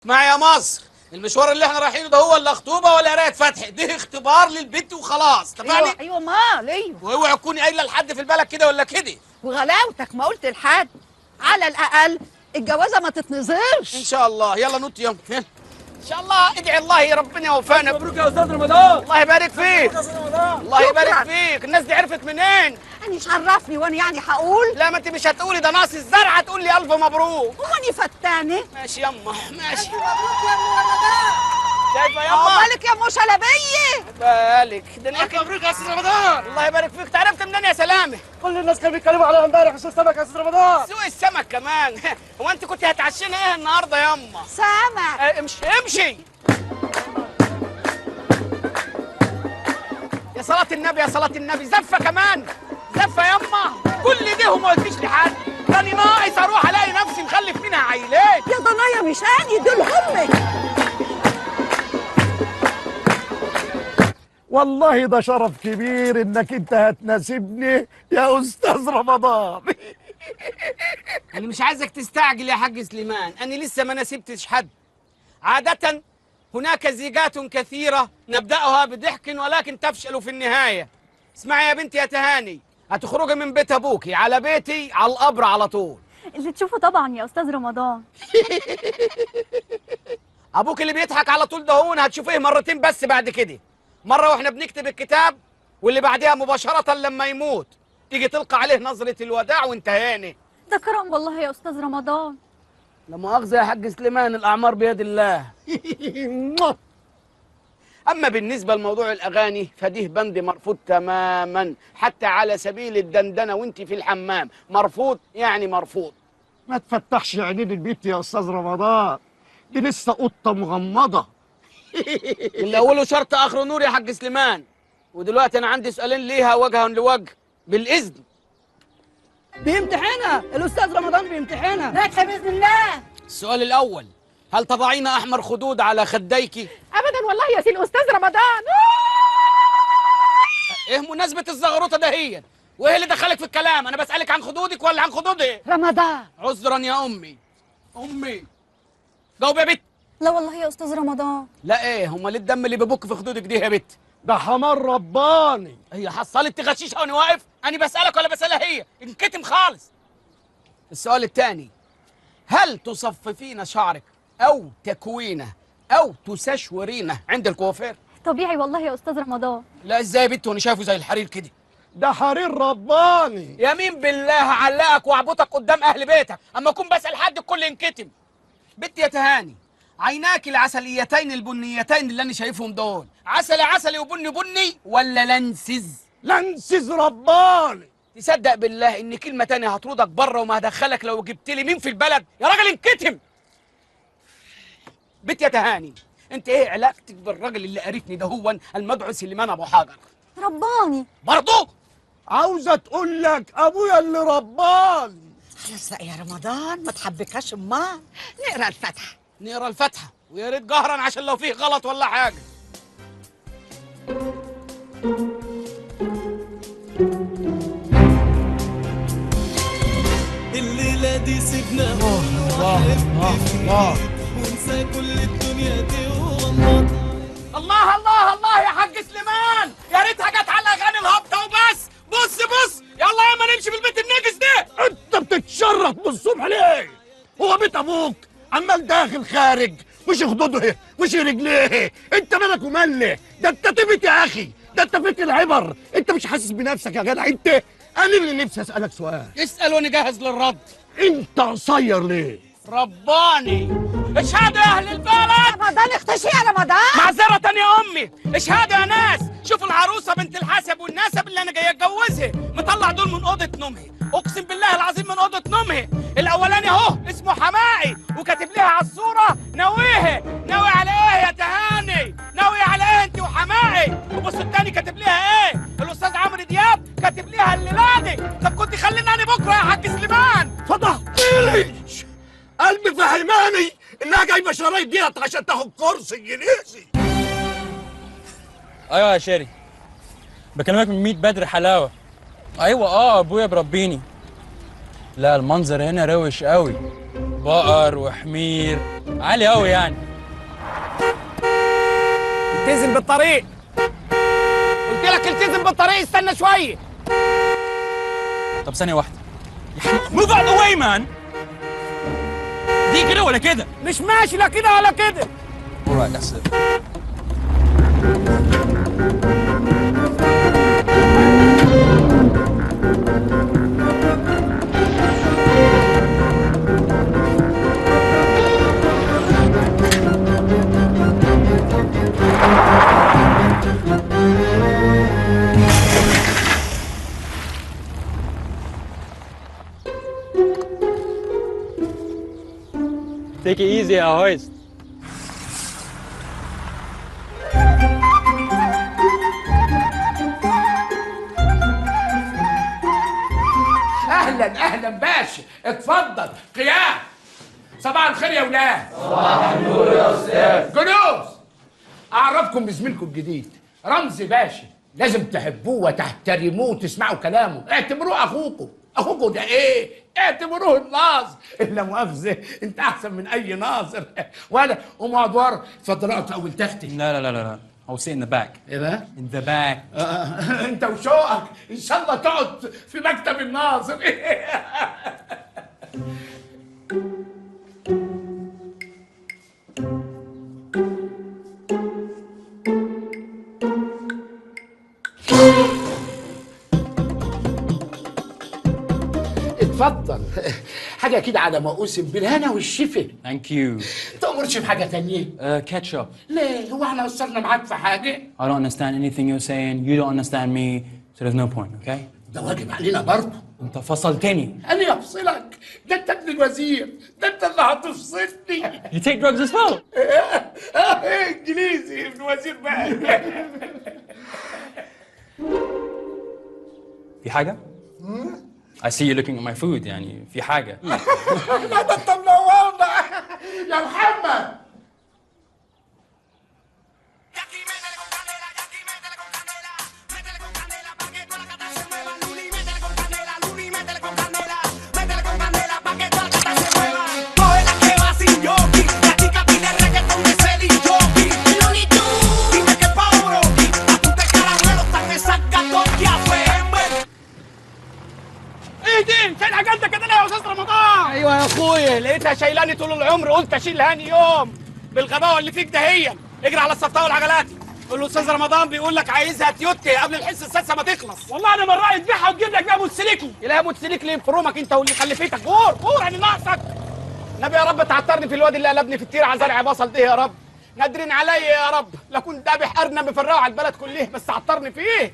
اسمعي يا مصر، المشوار اللي احنا رايحينه ده هو لا خطوبه ولا قرايه فتح، ده اختبار للبنت وخلاص، اتفقني؟ ايوه مال ايوه. واوعي تكوني قايله لحد في البلد كده ولا كده. وغلاوتك ما قلت لحد، على الاقل الجوازه ما تتنظرش. ان شاء الله. يلا نط يلا ان شاء الله. ادعي الله يا ربنا يوفقنا. مبروك يا استاذ رمضان. الله يبارك فيك. الله يبارك شكراً. فيك. الناس دي عرفت منين؟ يعني شرفني وانا يعني هقول لا ما انت مش هتقولي، ده ناقص الزرعه تقول لي الف مبروك. هو اني فتاني. ماشي يما ماشي. مبروك يا ام رمضان. شايفه يما؟ عقبالك يا ام شلبيه. بالك ده الف مبروك يا استاذ رمضان. الله يبارك فيك. انت عرفت منين يا سلامه؟ كل الناس كانوا بيتكلموا عليها امبارح سوق السمك يا استاذ رمضان. سوق السمك كمان. هو انت كنت هتعشينا ايه النهارده يما؟ سامع. امشي امشي. يا صلاة النبي يا صلاة النبي. زفة كمان زفة يما. كل ده وما قلتيش لحد. تاني ناقص اروح الاقي نفسي مخلف منها عيلات. يا ضنايا مش اني دول همك. والله ده شرف كبير انك انت هتناسبني يا استاذ رمضان. انا مش عايزك تستعجل يا حاج سليمان، انا لسه ما نسبتش حد. عادة هناك زيجات كثيرة نبدأها بضحك ولكن تفشل في النهاية. اسمعي يا بنتي يا تهاني، هتخرجي من بيت ابوكي على بيتي على القبر على طول. اللي تشوفه طبعا يا استاذ رمضان. ابوك اللي بيضحك على طول ده هون هتشوفيه مرتين بس بعد كده. مرة واحنا بنكتب الكتاب، واللي بعدها مباشرة لما يموت تيجي تلقى عليه نظرة الوداع وانتهينا. ده كرم والله يا استاذ رمضان. لا مؤاخذة يا حاج سليمان، الأعمار بيد الله. أما بالنسبة لموضوع الأغاني فديه بند مرفوض تماما، حتى على سبيل الدندنة وانت في الحمام مرفوض، يعني مرفوض. ما تفتحش عينين البيت يا استاذ رمضان، دي لسه قطه مغمضه. اللي أوله شرط آخره نور يا حاج سليمان. ودلوقتي أنا عندي سؤالين ليها وجها لوجه بالإذن. بيمتحنها الاستاذ رمضان بيمتحنها. ناجحه باذن الله. السؤال الأول، هل تضعين أحمر خدود على خديك؟ ابدا والله يا سي الاستاذ رمضان. إيه مناسبة الزغروطة دهيا؟ وإيه اللي دخلك في الكلام؟ أنا بسألك عن خدودك ولا عن خدودي؟ رمضان. عذرا يا أمي. أمي جاوب يا بت. لا والله يا استاذ رمضان. لا ايه، امال الدم اللي بيبك في خدودك دي يا بت؟ ده حمار رباني. هي حصلت تغشيشها وانا واقف؟ انا بسالك ولا بسالها هي؟ انكتم خالص. السؤال الثاني، هل تصففين شعرك او تكوينه او تسشورينه عند الكوافير؟ طبيعي والله يا استاذ رمضان. لا ازاي يا بت وانا شايفه زي الحرير كده؟ ده حرير رباني. يمين بالله علقك واعبطك قدام اهل بيتك اما اكون بسال حد الكل ينكتم. بت يا تهاني، عيناك العسليتين البنيتين اللي انا شايفهم دول عسلي عسلي وبني بني ولا لنسز؟ لنسز رباني. تصدق بالله ان كلمه تانية هطردك بره وما هدخلك لو جبت لي مين في البلد يا راجل انكتم. بت يا تهاني، انت ايه علاقتك بالراجل اللي قرفني ده هو المدعو سليمان ابو حجر؟ رباني. برضه عاوزه تقول لك ابويا اللي رباني. خلاص بقى يا رمضان ما تحبكاش امال. نقرا الفاتحه. نقرا الفاتحه ويا ريت جهرا عشان لو فيه غلط ولا حاجه. الليلة دي سيبنا ونسى كل الدنيا دي وغمض. الله الله الله يا حاج سليمان، يا ريتها جت على اغاني الهبطه وبس. بص بص يلا يا ما نمشي في البيت النجس ده. انت بتتشرف من الصبح ليه؟ هو بيت ابوك عمال داخل خارج، مش خدوده مش رجليه، انت مالك وماله؟ ده انت تبت يا اخي، ده انت فيك العبر، انت مش حاسس بنفسك يا جدع انت؟ انا اللي نفسي اسالك سؤال. اسال وانا جاهز للرد. انت قصير ليه؟ رباني. اشهدوا يا اهل البلد. رمضان اختشي يا رمضان. معذرة يا امي، اشهدوا يا ناس. شوفوا العروسه بنت الحسب والنسب اللي انا جاي اتجوزها، مطلع دول من اوضه نومها، اقسم بالله العظيم من اوضه نومها. الاولاني اهو اسمه حمائي وكاتب لها على الصوره ناويها. ناوي على ايه يا تهاني؟ ناوي على ايه انت وحمائي؟ وبص التاني كاتب لها ايه؟ الاستاذ عمرو دياب كاتب لها الليلادي. طب كنت خليني انا بكره يا حاج سليمان. فضحتني. قلبي فهماني انها جايبه شرايط ديت عشان تاخد كورس انجليزي. ايوه يا شيري، بكلمك من 100 بدر حلاوه. ايوه ابويا بربيني. لا المنظر هنا روش قوي. بقر وحمير، عالي قوي يعني. التزم بالطريق، قلت لك التزم بالطريق، استنى شويه. طب ثانية واحدة. موف اوت ذا واي مان. دي كده ولا كده؟ مش ماشي لا كده ولا كده. alright that's it. Take it easy يا هويست. اهلا اهلا باشا، اتفضل قيام. صباح الخير يا ولاد. صباح النور يا استاذ. جلوس. اعرفكم بزميلكم الجديد رمزي باشا، لازم تحبوه وتحترموه وتسمعوا كلامه، اعتبروه اخوكم. اخوكم ده ايه؟ اعتبروه الناظر. لا مؤاخذه، انت احسن من اي ناظر. ولا قوموا اقعدوا ورا. اتفضل اقعد في اول تختي. لا لا لا لا. I'll sit in the back. ايه بقى؟ In the back. انت وشوقك ان شاء الله تقعد في مكتب الناظر. اتفضل. حاجه كده على ما اوسم بالهنا والشفا. Thank you. تأمرش بحاجه تانية؟ Ketchup. ليه؟ هو احنا قصرنا معاك في حاجه؟ I don't understand anything you're saying. You don't understand me. So there's no point, okay? ده واجب علينا برضه. انت فصلتني. انا افصلك؟ ده انت ابن الوزير، ده انت اللي هتفصلني. You take drugs as well. انجليزي ابن وزير بقى. في حاجة؟ I see you looking at my food يعني في حاجة. لا ده انت منورنا يا محمد. ايه دي؟ فين عجلتك كده يا استاذ رمضان؟ ايوه يا اخويا، لقيتها شايلاني طول العمر، قلت اشيلها هاني يوم. بالغباوه اللي فيك دهيا، اجري على الصفطاوي والعجلات. قول له استاذ رمضان بيقول لك عايزها تويوتا قبل الحصه السادسه ما تخلص. والله انا من رايي تبيعها وتجيب لك بيها موتوسيكل. يلاقيها موتوسيكل يفرمك انت واللي خلفتك. غور انا ناقصك. نبي يا رب تعترني في الواد اللي قلبني في التير على زرع بصل ده يا رب. نادرين عليا يا رب، لا كنت ذابح ارنب مفرقه على البلد كلها، بس عطرني فيه.